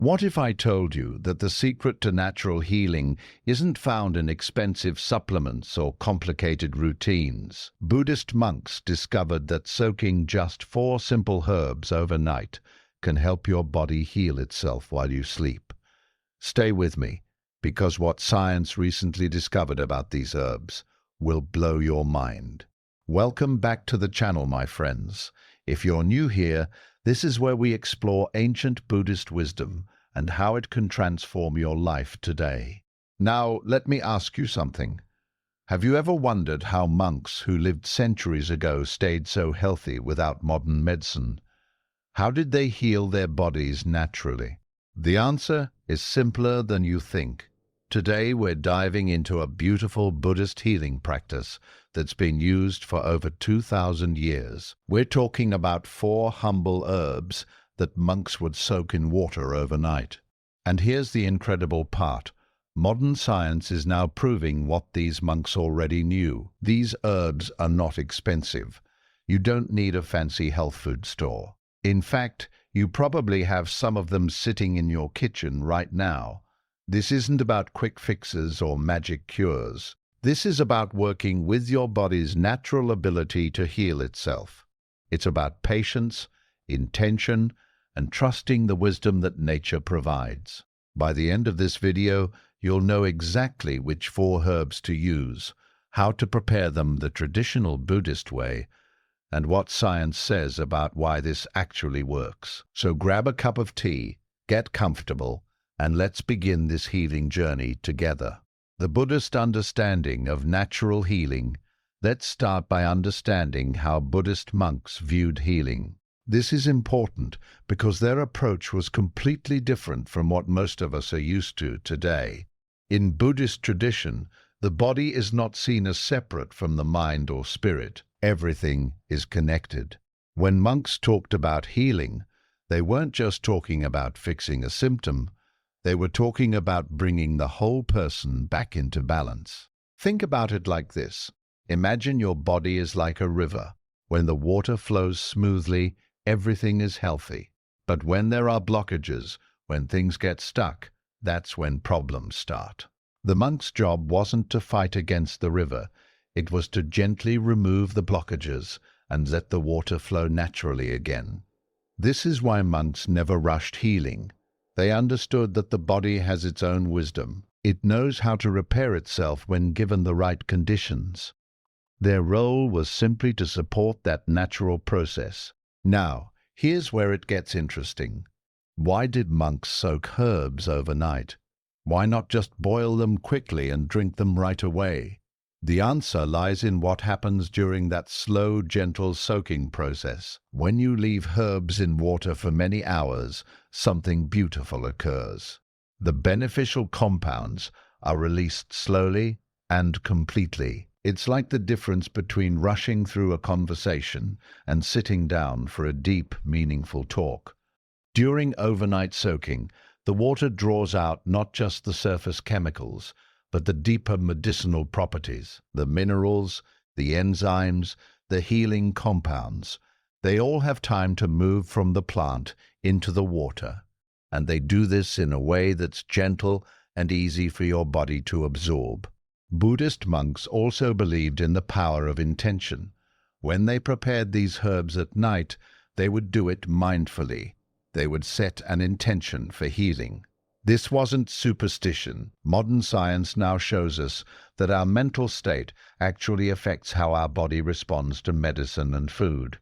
What if I told you that the secret to natural healing isn't found in expensive supplements or complicated routines? Buddhist monks discovered that soaking just 4 simple herbs overnight can help your body heal itself while you sleep. Stay with me, because what science recently discovered about these herbs will blow your mind. Welcome back to the channel, my friends. If you're new here, this is where we explore ancient Buddhist wisdom and how it can transform your life today. Now, let me ask you something. Have you ever wondered how monks who lived centuries ago stayed so healthy without modern medicine? How did they heal their bodies naturally? The answer is simpler than you think. Today, we're diving into a beautiful Buddhist healing practice that's been used for over 2,000 years. We're talking about 4 humble herbs that monks would soak in water overnight. And here's the incredible part. Modern science is now proving what these monks already knew. These herbs are not expensive. You don't need a fancy health food store. In fact, you probably have some of them sitting in your kitchen right now. This isn't about quick fixes or magic cures. This is about working with your body's natural ability to heal itself. It's about patience, intention, and trusting the wisdom that nature provides. By the end of this video, you'll know exactly which 4 herbs to use, how to prepare them the traditional Buddhist way, and what science says about why this actually works. So grab a cup of tea, get comfortable, and let's begin this healing journey together. The Buddhist understanding of natural healing. Let's start by understanding how Buddhist monks viewed healing. This is important because their approach was completely different from what most of us are used to today. In Buddhist tradition, the body is not seen as separate from the mind or spirit. Everything is connected. When monks talked about healing, they weren't just talking about fixing a symptom. They were talking about bringing the whole person back into balance. Think about it like this. Imagine your body is like a river. When the water flows smoothly, everything is healthy. But when there are blockages, when things get stuck, that's when problems start. The monk's job wasn't to fight against the river. It was to gently remove the blockages and let the water flow naturally again. This is why monks never rushed healing. They understood that the body has its own wisdom. It knows how to repair itself when given the right conditions. Their role was simply to support that natural process. Now, here's where it gets interesting. Why did monks soak herbs overnight? Why not just boil them quickly and drink them right away? The answer lies in what happens during that slow, gentle soaking process. When you leave herbs in water for many hours, something beautiful occurs. The beneficial compounds are released slowly and completely. It's like the difference between rushing through a conversation and sitting down for a deep, meaningful talk. During overnight soaking, the water draws out not just the surface chemicals, but the deeper medicinal properties, the minerals, the enzymes, the healing compounds. They all have time to move from the plant into the water, and they do this in a way that's gentle and easy for your body to absorb. Buddhist monks also believed in the power of intention. When they prepared these herbs at night, they would do it mindfully. They would set an intention for healing. This wasn't superstition. Modern science now shows us that our mental state actually affects how our body responds to medicine and food.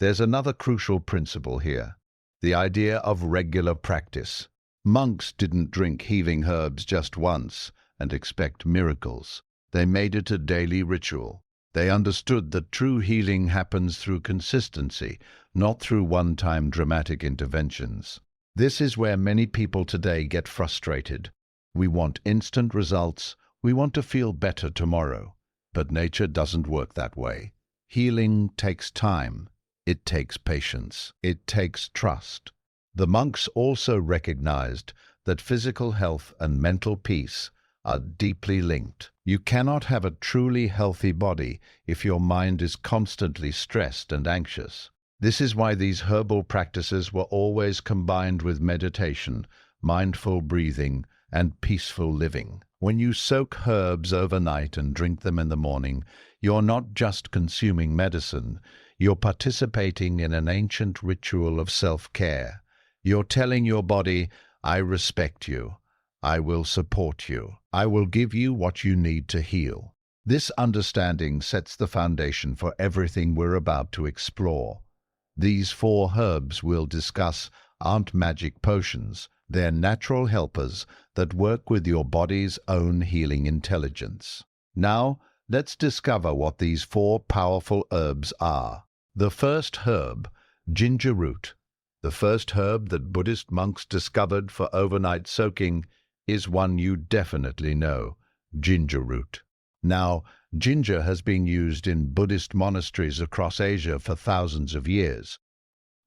There's another crucial principle here, the idea of regular practice. Monks didn't drink healing herbs just once and expect miracles. They made it a daily ritual. They understood that true healing happens through consistency, not through one-time dramatic interventions. This is where many people today get frustrated. We want instant results. We want to feel better tomorrow. But nature doesn't work that way. Healing takes time. It takes patience. It takes trust. The monks also recognized that physical health and mental peace are deeply linked. You cannot have a truly healthy body if your mind is constantly stressed and anxious. This is why these herbal practices were always combined with meditation, mindful breathing, and peaceful living. When you soak herbs overnight and drink them in the morning, you're not just consuming medicine, you're participating in an ancient ritual of self-care. You're telling your body, I respect you, I will support you, I will give you what you need to heal. This understanding sets the foundation for everything we're about to explore. These 4 herbs we'll discuss aren't magic potions, they're natural helpers that work with your body's own healing intelligence. Now, let's discover what these 4 powerful herbs are. The first herb, ginger root. The first herb that Buddhist monks discovered for overnight soaking is one you definitely know, ginger root. Now, ginger has been used in Buddhist monasteries across Asia for thousands of years.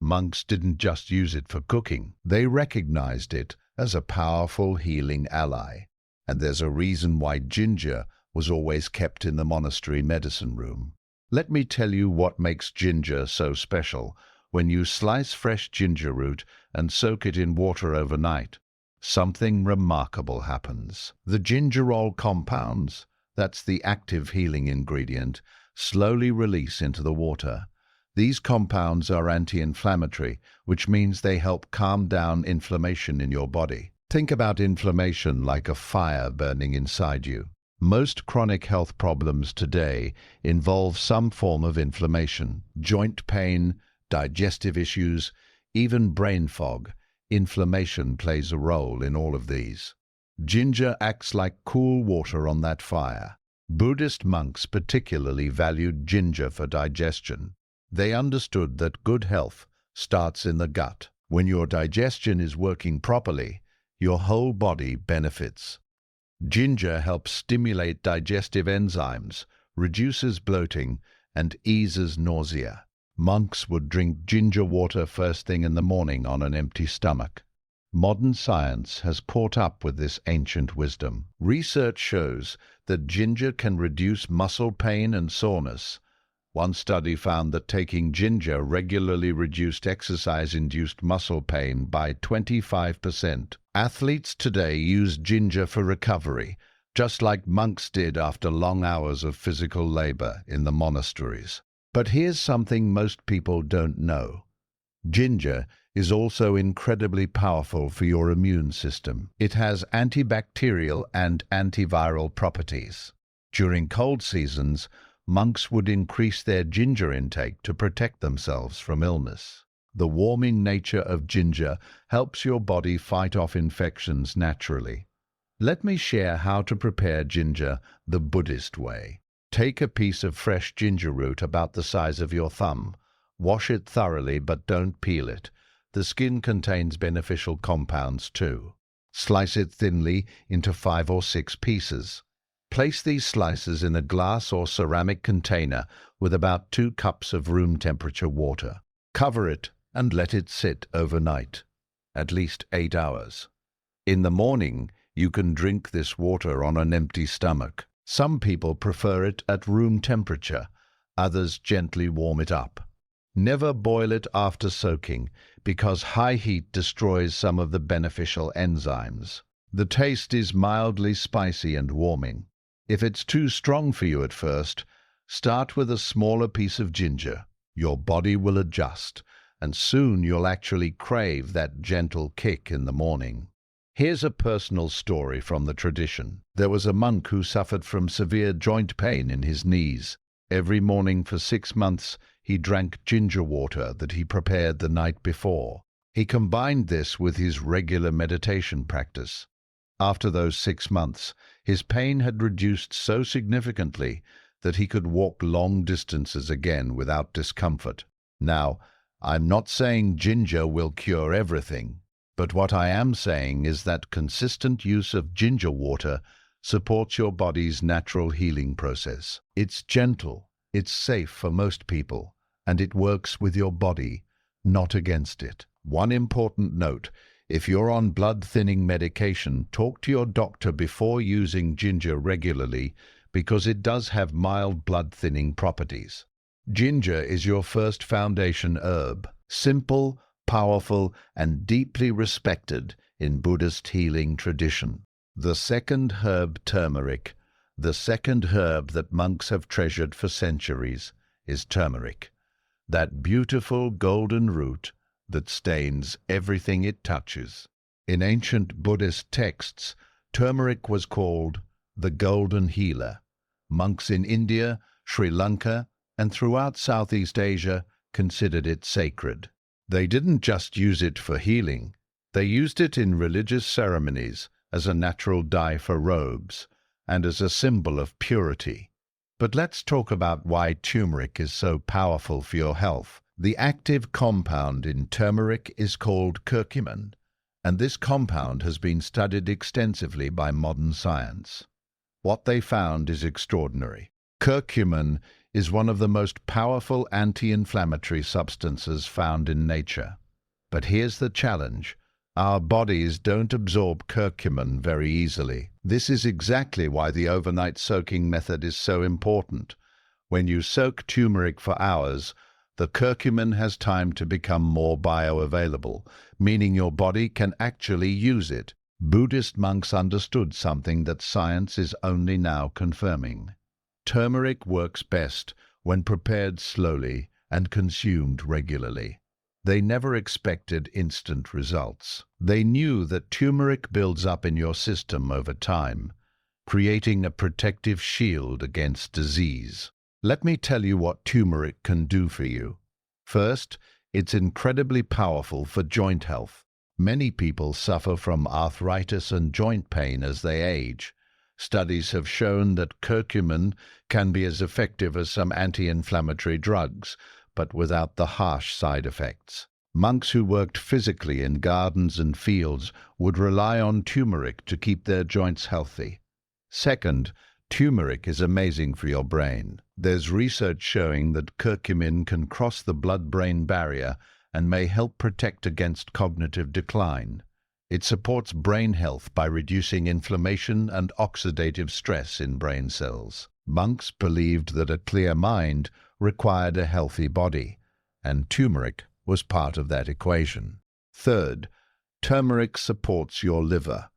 Monks didn't just use it for cooking, they recognized it as a powerful healing ally. And there's a reason why ginger was always kept in the monastery medicine room. Let me tell you what makes ginger so special. When you slice fresh ginger root and soak it in water overnight, something remarkable happens. The gingerol compounds, that's the active healing ingredient, slowly release into the water. These compounds are anti-inflammatory, which means they help calm down inflammation in your body. Think about inflammation like a fire burning inside you. Most chronic health problems today involve some form of inflammation. Joint pain, digestive issues, even brain fog. Inflammation plays a role in all of these. Ginger acts like cool water on that fire. Buddhist monks particularly valued ginger for digestion. They understood that good health starts in the gut. When your digestion is working properly, your whole body benefits. Ginger helps stimulate digestive enzymes, reduces bloating, and eases nausea. Monks would drink ginger water first thing in the morning on an empty stomach. Modern science has caught up with this ancient wisdom. Research shows that ginger can reduce muscle pain and soreness. One study found that taking ginger regularly reduced exercise-induced muscle pain by 25%. Athletes today use ginger for recovery, just like monks did after long hours of physical labor in the monasteries. But here's something most people don't know. Ginger is also incredibly powerful for your immune system. It has antibacterial and antiviral properties. During cold seasons, monks would increase their ginger intake to protect themselves from illness. The warming nature of ginger helps your body fight off infections naturally. Let me share how to prepare ginger the Buddhist way. Take a piece of fresh ginger root about the size of your thumb. Wash it thoroughly, but don't peel it. The skin contains beneficial compounds too. Slice it thinly into 5 or 6 pieces. Place these slices in a glass or ceramic container with about 2 cups of room temperature water. Cover it and let it sit overnight, at least 8 hours. In the morning, you can drink this water on an empty stomach. Some people prefer it at room temperature, others gently warm it up. Never boil it after soaking, because high heat destroys some of the beneficial enzymes. The taste is mildly spicy and warming. If it's too strong for you at first, start with a smaller piece of ginger. Your body will adjust, and soon you'll actually crave that gentle kick in the morning. Here's a personal story from the tradition. There was a monk who suffered from severe joint pain in his knees. Every morning for 6 months, he drank ginger water that he prepared the night before. He combined this with his regular meditation practice. After those 6 months, his pain had reduced so significantly that he could walk long distances again without discomfort. Now, I'm not saying ginger will cure everything, but what I am saying is that consistent use of ginger water supports your body's natural healing process. It's gentle, it's safe for most people, and it works with your body, not against it. One important note: if you're on blood-thinning medication, talk to your doctor before using ginger regularly, because it does have mild blood-thinning properties. Ginger is your first foundation herb. Simple, powerful, and deeply respected, in Buddhist healing tradition. The second herb, turmeric, the second herb that monks have treasured for centuries, is turmeric, that beautiful golden root that stains everything it touches. In ancient Buddhist texts, turmeric was called the golden healer. Monks in India, Sri Lanka, and throughout Southeast Asia considered it sacred. They didn't just use it for healing. They used it in religious ceremonies, as a natural dye for robes, and as a symbol of purity. But let's talk about why turmeric is so powerful for your health. The active compound in turmeric is called curcumin, and this compound has been studied extensively by modern science. What they found is extraordinary. Curcumin is one of the most powerful anti-inflammatory substances found in nature. But here's the challenge. Our bodies don't absorb curcumin very easily. This is exactly why the overnight soaking method is so important. When you soak turmeric for hours, the curcumin has time to become more bioavailable, meaning your body can actually use it. Buddhist monks understood something that science is only now confirming. Turmeric works best when prepared slowly and consumed regularly. They never expected instant results. They knew that turmeric builds up in your system over time, creating a protective shield against disease. Let me tell you what turmeric can do for you. First, it's incredibly powerful for joint health. Many people suffer from arthritis and joint pain as they age. Studies have shown that curcumin can be as effective as some anti-inflammatory drugs, but without the harsh side effects. Monks who worked physically in gardens and fields would rely on turmeric to keep their joints healthy. Second, turmeric is amazing for your brain. There's research showing that curcumin can cross the blood-brain barrier and may help protect against cognitive decline. It supports brain health by reducing inflammation and oxidative stress in brain cells. Monks believed that a clear mind required a healthy body, and turmeric was part of that equation. Third, turmeric supports your liver.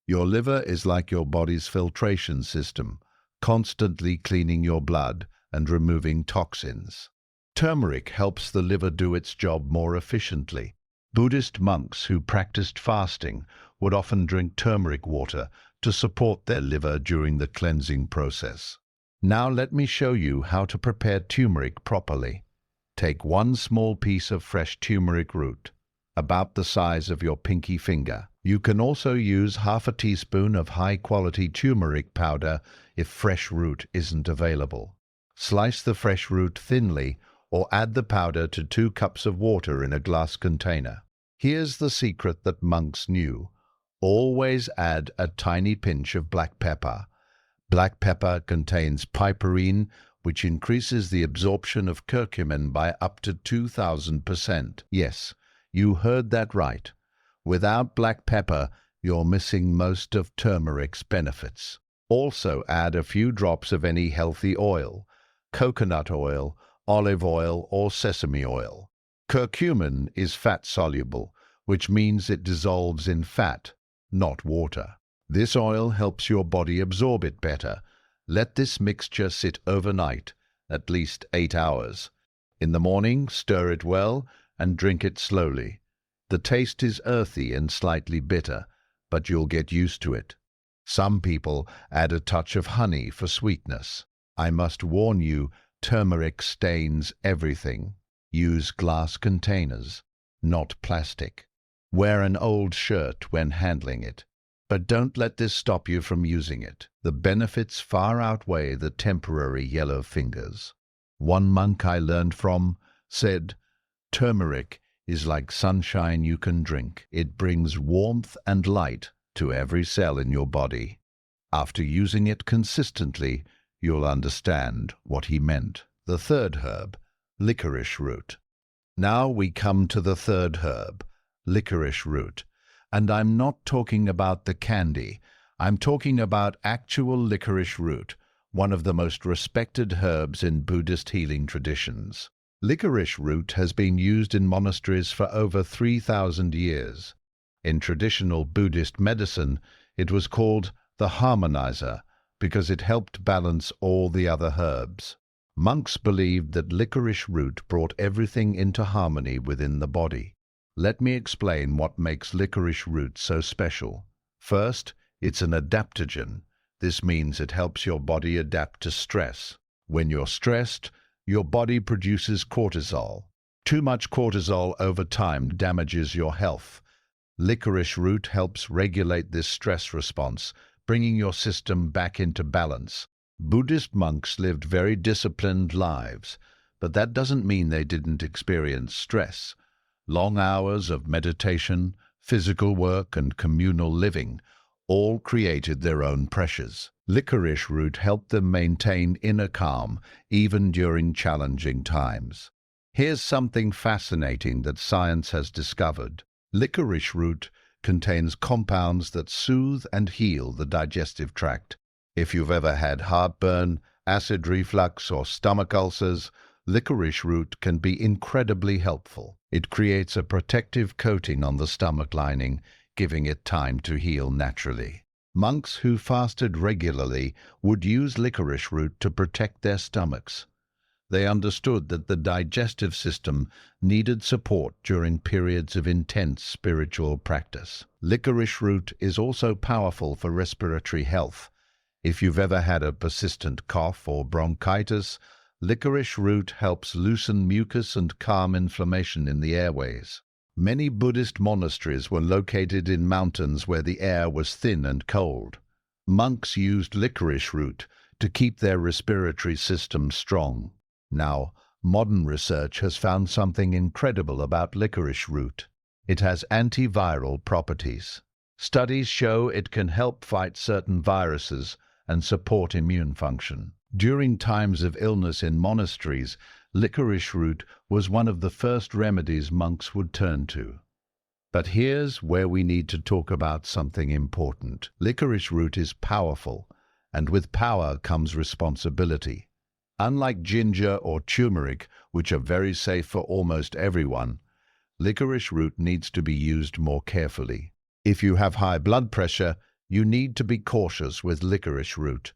Your liver is like your body's filtration system, constantly cleaning your blood and removing toxins. Turmeric helps the liver do its job more efficiently. Buddhist monks who practiced fasting would often drink turmeric water to support their liver during the cleansing process. Now let me show you how to prepare turmeric properly. Take one small piece of fresh turmeric root, about the size of your pinky finger. You can also use half a teaspoon of high-quality turmeric powder if fresh root isn't available. Slice the fresh root thinly or add the powder to 2 cups of water in a glass container. Here's the secret that monks knew. Always add a tiny pinch of black pepper. Black pepper contains piperine, which increases the absorption of curcumin by up to 2,000%. Yes, you heard that right. Without black pepper, you're missing most of turmeric's benefits. Also add a few drops of any healthy oil, coconut oil, olive oil, or sesame oil. Curcumin is fat-soluble, which means it dissolves in fat, not water. This oil helps your body absorb it better. Let this mixture sit overnight, at least 8 hours. In the morning, stir it well and drink it slowly. The taste is earthy and slightly bitter, but you'll get used to it. Some people add a touch of honey for sweetness. I must warn you, turmeric stains everything. Use glass containers, not plastic. Wear an old shirt when handling it. But don't let this stop you from using it. The benefits far outweigh the temporary yellow fingers. One monk I learned from said, "Turmeric is like sunshine you can drink. It brings warmth and light to every cell in your body." After using it consistently, you'll understand what he meant. The third herb, licorice root. Now we come to the third herb, licorice root. And I'm not talking about the candy. I'm talking about actual licorice root, one of the most respected herbs in Buddhist healing traditions. Licorice root has been used in monasteries for over 3,000 years. In traditional Buddhist medicine, it was called the harmonizer because it helped balance all the other herbs. Monks believed that licorice root brought everything into harmony within the body. Let me explain what makes licorice root so special. First, it's an adaptogen. This means it helps your body adapt to stress. When you're stressed, your body produces cortisol. Too much cortisol over time damages your health. Licorice root helps regulate this stress response, bringing your system back into balance. Buddhist monks lived very disciplined lives, but that doesn't mean they didn't experience stress. Long hours of meditation, physical work, and communal living all created their own pressures. Licorice root helped them maintain inner calm even during challenging times. Here's something fascinating that science has discovered. Licorice root contains compounds that soothe and heal the digestive tract. If you've ever had heartburn, acid reflux, or stomach ulcers, licorice root can be incredibly helpful. It creates a protective coating on the stomach lining, giving it time to heal naturally. Monks who fasted regularly would use licorice root to protect their stomachs. They understood that the digestive system needed support during periods of intense spiritual practice. Licorice root is also powerful for respiratory health. If you've ever had a persistent cough or bronchitis, licorice root helps loosen mucus and calm inflammation in the airways. Many Buddhist monasteries were located in mountains where the air was thin and cold. Monks used licorice root to keep their respiratory system strong. Now, modern research has found something incredible about licorice root. It has antiviral properties. Studies show it can help fight certain viruses and support immune function. During times of illness in monasteries, licorice root was one of the first remedies monks would turn to. But here's where we need to talk about something important. Licorice root is powerful, and with power comes responsibility. Unlike ginger or turmeric, which are very safe for almost everyone, licorice root needs to be used more carefully. If you have high blood pressure, you need to be cautious with licorice root.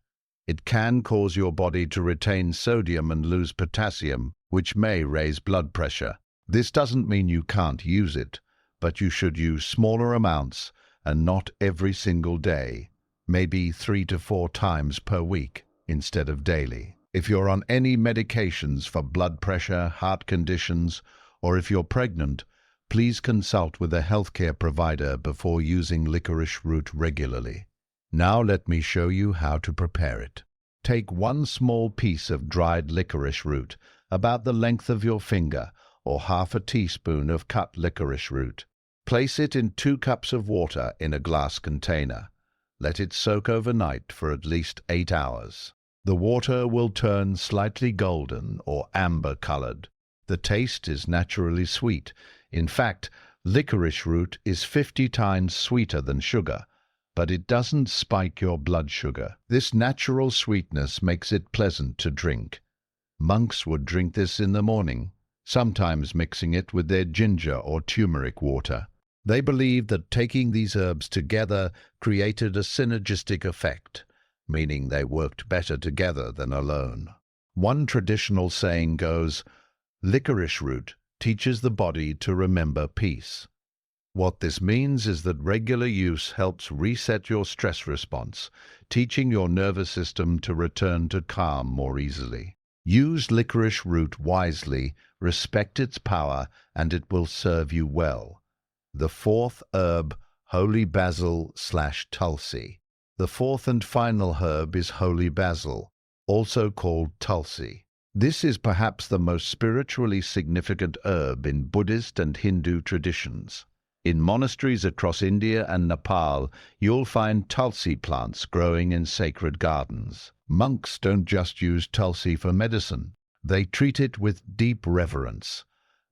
It can cause your body to retain sodium and lose potassium, which may raise blood pressure. This doesn't mean you can't use it, but you should use smaller amounts and not every single day, maybe 3 to 4 times per week instead of daily. If you're on any medications for blood pressure, heart conditions, or if you're pregnant, please consult with a healthcare provider before using licorice root regularly. Now let me show you how to prepare it. Take 1 small piece of dried licorice root, about the length of your finger, or half a teaspoon of cut licorice root. Place it in 2 cups of water in a glass container. Let it soak overnight for at least 8 hours. The water will turn slightly golden or amber-colored. The taste is naturally sweet. In fact, licorice root is 50 times sweeter than sugar, but it doesn't spike your blood sugar. This natural sweetness makes it pleasant to drink. Monks would drink this in the morning, sometimes mixing it with their ginger or turmeric water. They believed that taking these herbs together created a synergistic effect, meaning they worked better together than alone. One traditional saying goes, "Licorice root teaches the body to remember peace." What this means is that regular use helps reset your stress response, teaching your nervous system to return to calm more easily. Use licorice root wisely, respect its power, and it will serve you well. The 4th herb, holy basil/tulsi. The 4th and final herb is holy basil, also called tulsi. This is perhaps the most spiritually significant herb in Buddhist and Hindu traditions. In monasteries across India and Nepal, you'll find tulsi plants growing in sacred gardens. Monks don't just use tulsi for medicine. They treat it with deep reverence.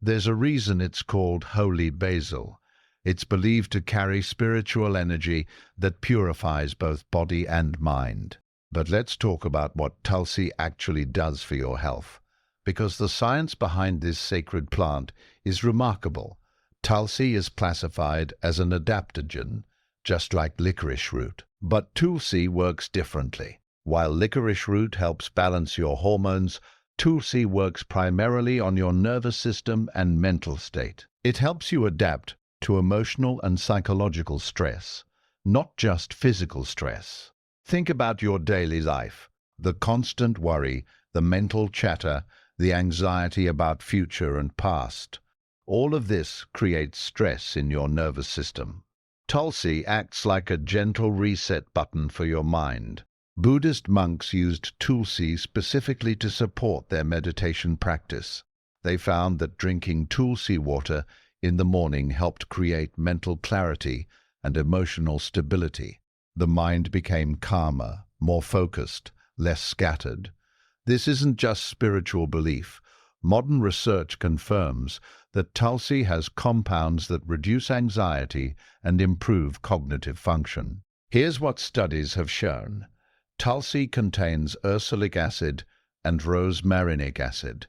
There's a reason it's called holy basil. It's believed to carry spiritual energy that purifies both body and mind. But let's talk about what tulsi actually does for your health, because the science behind this sacred plant is remarkable. Tulsi is classified as an adaptogen, just like licorice root. But Tulsi works differently. While licorice root helps balance your hormones, Tulsi works primarily on your nervous system and mental state. It helps you adapt to emotional and psychological stress, not just physical stress. Think about your daily life, the constant worry, the mental chatter, the anxiety about future and past. All of this creates stress in your nervous system. Tulsi acts like a gentle reset button for your mind. Buddhist monks used Tulsi specifically to support their meditation practice. They found that drinking Tulsi water in the morning helped create mental clarity and emotional stability. The mind became calmer, more focused, less scattered. This isn't just spiritual belief. Modern research confirms that Tulsi has compounds that reduce anxiety and improve cognitive function. Here's what studies have shown. Tulsi contains ursulic acid and rosmarinic acid,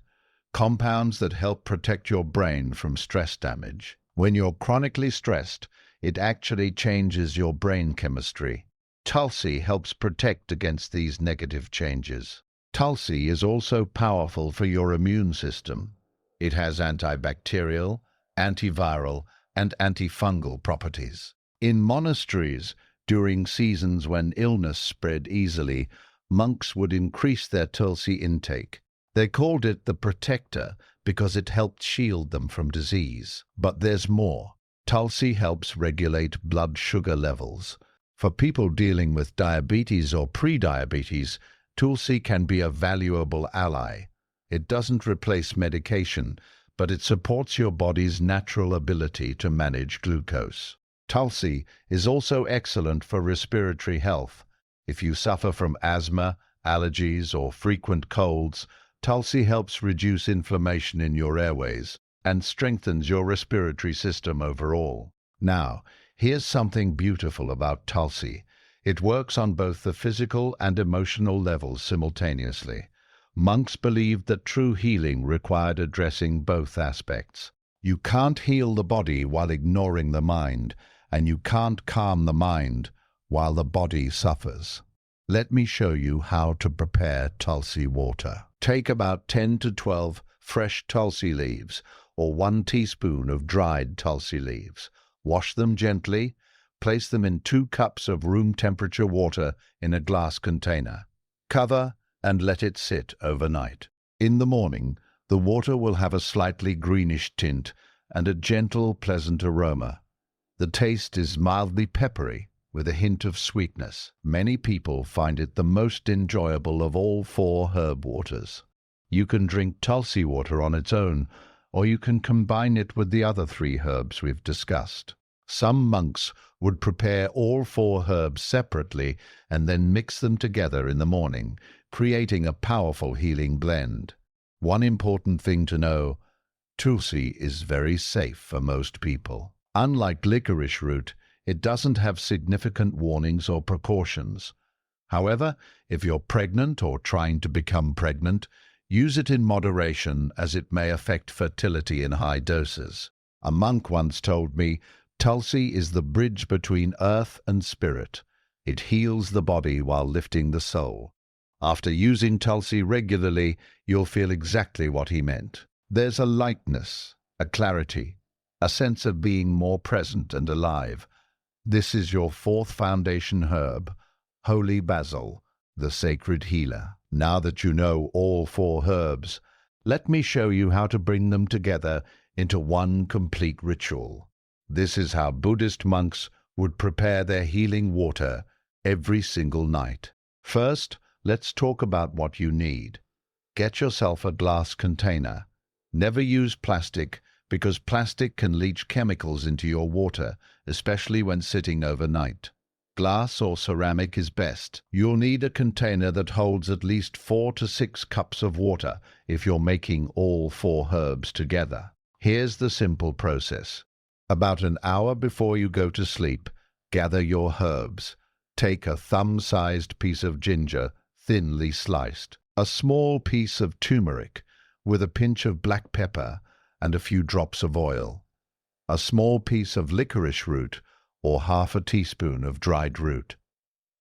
compounds that help protect your brain from stress damage. When you're chronically stressed, it actually changes your brain chemistry. Tulsi helps protect against these negative changes. Tulsi is also powerful for your immune system. It has antibacterial, antiviral, and antifungal properties. In monasteries, during seasons when illness spread easily, monks would increase their Tulsi intake. They called it the protector because it helped shield them from disease. But there's more. Tulsi helps regulate blood sugar levels. For people dealing with diabetes or pre-diabetes, Tulsi can be a valuable ally. It doesn't replace medication, but it supports your body's natural ability to manage glucose. Tulsi is also excellent for respiratory health. If you suffer from asthma, allergies, or frequent colds, Tulsi helps reduce inflammation in your airways and strengthens your respiratory system overall. Now, here's something beautiful about Tulsi. It works on both the physical and emotional levels simultaneously. Monks believed that true healing required addressing both aspects. You can't heal the body while ignoring the mind, and you can't calm the mind while the body suffers. Let me show you how to prepare Tulsi water. Take about 10 to 12 fresh Tulsi leaves or 1 teaspoon of dried Tulsi leaves. Wash them gently. Place them in 2 cups of room temperature water in a glass container. Cover and let it sit overnight. In the morning, the water will have a slightly greenish tint and a gentle, pleasant aroma. The taste is mildly peppery with a hint of sweetness. Many people find it the most enjoyable of all 4 herb waters. You can drink Tulsi water on its own, or you can combine it with the other 3 herbs we've discussed. Some monks would prepare all 4 herbs separately and then mix them together in the morning, creating a powerful healing blend. One important thing to know, Tulsi is very safe for most people. Unlike licorice root, it doesn't have significant warnings or precautions. However, if you're pregnant or trying to become pregnant, use it in moderation as it may affect fertility in high doses. A monk once told me, Tulsi is the bridge between earth and spirit. It heals the body while lifting the soul. After using Tulsi regularly, you'll feel exactly what he meant. There's a lightness, a clarity, a sense of being more present and alive. This is your 4th foundation herb, holy basil, the sacred healer. Now that you know all 4 herbs, let me show you how to bring them together into one complete ritual. This is how Buddhist monks would prepare their healing water every single night. First, let's talk about what you need. Get yourself a glass container. Never use plastic because plastic can leach chemicals into your water, especially when sitting overnight. Glass or ceramic is best. You'll need a container that holds at least 4 to 6 cups of water if you're making all 4 herbs together. Here's the simple process. About an hour before you go to sleep, gather your herbs. Take a thumb-sized piece of ginger, thinly sliced, a small piece of turmeric, with a pinch of black pepper and a few drops of oil. a small piece of licorice root or half a teaspoon of dried root,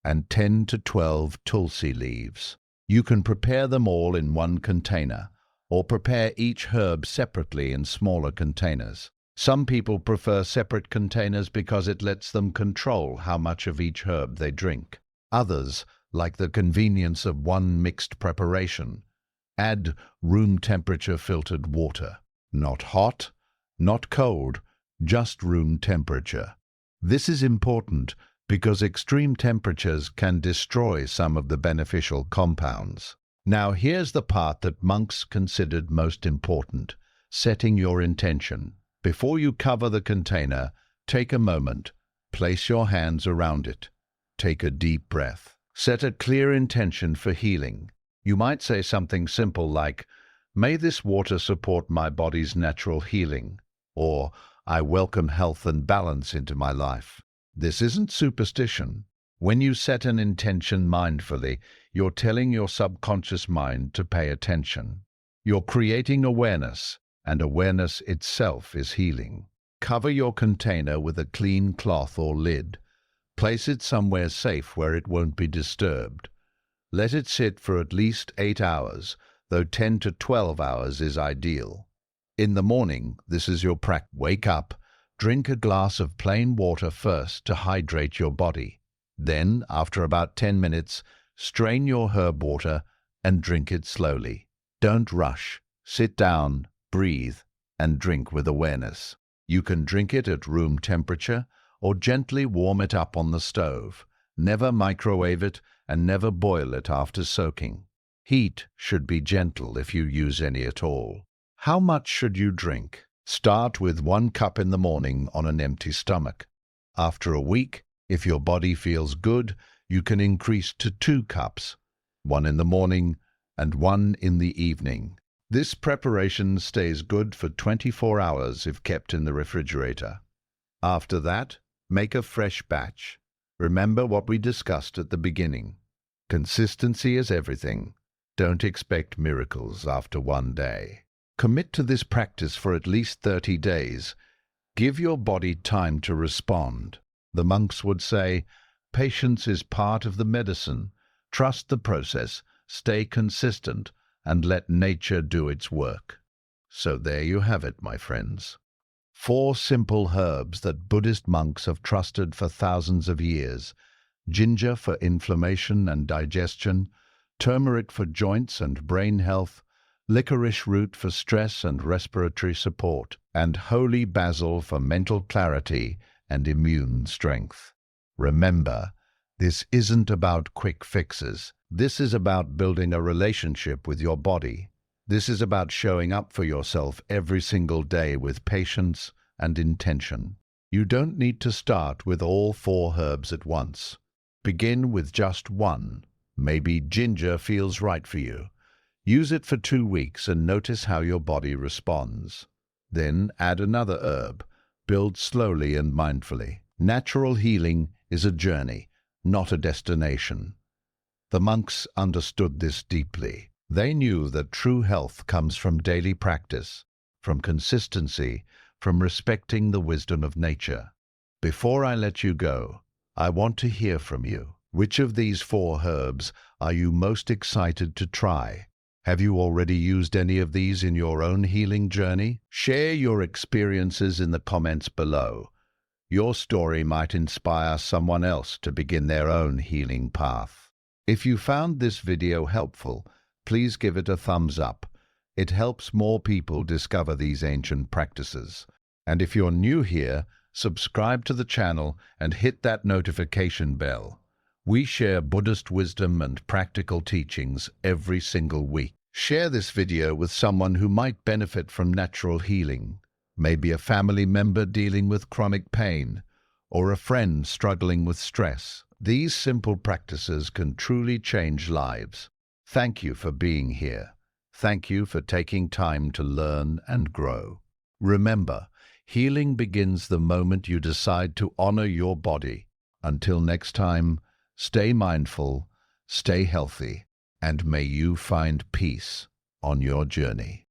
and 10 to 12 tulsi leaves. You can prepare them all in one container, or prepare each herb separately in smaller containers. Some people prefer separate containers because it lets them control how much of each herb they drink. Others like the convenience of one mixed preparation. Add room temperature filtered water. Not hot, not cold, just room temperature. This is important because extreme temperatures can destroy some of the beneficial compounds. Now here's the part that monks considered most important: setting your intention. Before you cover the container, take a moment, place your hands around it. Take a deep breath. Set a clear intention for healing. You might say something simple like, "May this water support my body's natural healing," or "I welcome health and balance into my life." This isn't superstition. When you set an intention mindfully, you're telling your subconscious mind to pay attention. You're creating awareness, and awareness itself is healing. Cover your container with a clean cloth or lid. Place it somewhere safe where it won't be disturbed. Let it sit for at least 8 hours, though 10 to 12 hours is ideal. In the morning, this is your practice. Wake up, drink a glass of plain water first to hydrate your body. Then, after about 10 minutes, strain your herb water and drink it slowly. Don't rush. Sit down, breathe, and drink with awareness. You can drink it at room temperature or gently warm it up on the stove. Never microwave it and never boil it after soaking. Heat should be gentle if you use any at all. How much should you drink? Start with 1 cup in the morning on an empty stomach. After a week, if your body feels good, you can increase to 2 cups, 1 in the morning and 1 in the evening. This preparation stays good for 24 hours if kept in the refrigerator. After that, make a fresh batch. Remember what we discussed at the beginning. Consistency is everything. Don't expect miracles after 1 day. Commit to this practice for at least 30 days. Give your body time to respond. The monks would say, patience is part of the medicine. Trust the process, stay consistent, and let nature do its work. So there you have it, my friends. 4 simple herbs that Buddhist monks have trusted for thousands of years. Ginger for inflammation and digestion, turmeric for joints and brain health, licorice root for stress and respiratory support, and holy basil for mental clarity and immune strength. Remember, this isn't about quick fixes. This is about building a relationship with your body. This is about showing up for yourself every single day with patience and intention. You don't need to start with all 4 herbs at once. Begin with just 1. Maybe ginger feels right for you. Use it for 2 weeks and notice how your body responds. Then add another herb. Build slowly and mindfully. Natural healing is a journey, not a destination. The monks understood this deeply. They knew that true health comes from daily practice, from consistency, from respecting the wisdom of nature. Before I let you go, I want to hear from you. Which of these 4 herbs are you most excited to try? Have you already used any of these in your own healing journey? Share your experiences in the comments below. Your story might inspire someone else to begin their own healing path. If you found this video helpful, please give it a thumbs up. It helps more people discover these ancient practices. And if you're new here, subscribe to the channel and hit that notification bell. We share Buddhist wisdom and practical teachings every single week. Share this video with someone who might benefit from natural healing. Maybe a family member dealing with chronic pain, or a friend struggling with stress. These simple practices can truly change lives. Thank you for being here. Thank you for taking time to learn and grow. Remember, healing begins the moment you decide to honor your body. Until next time, stay mindful, stay healthy, and may you find peace on your journey.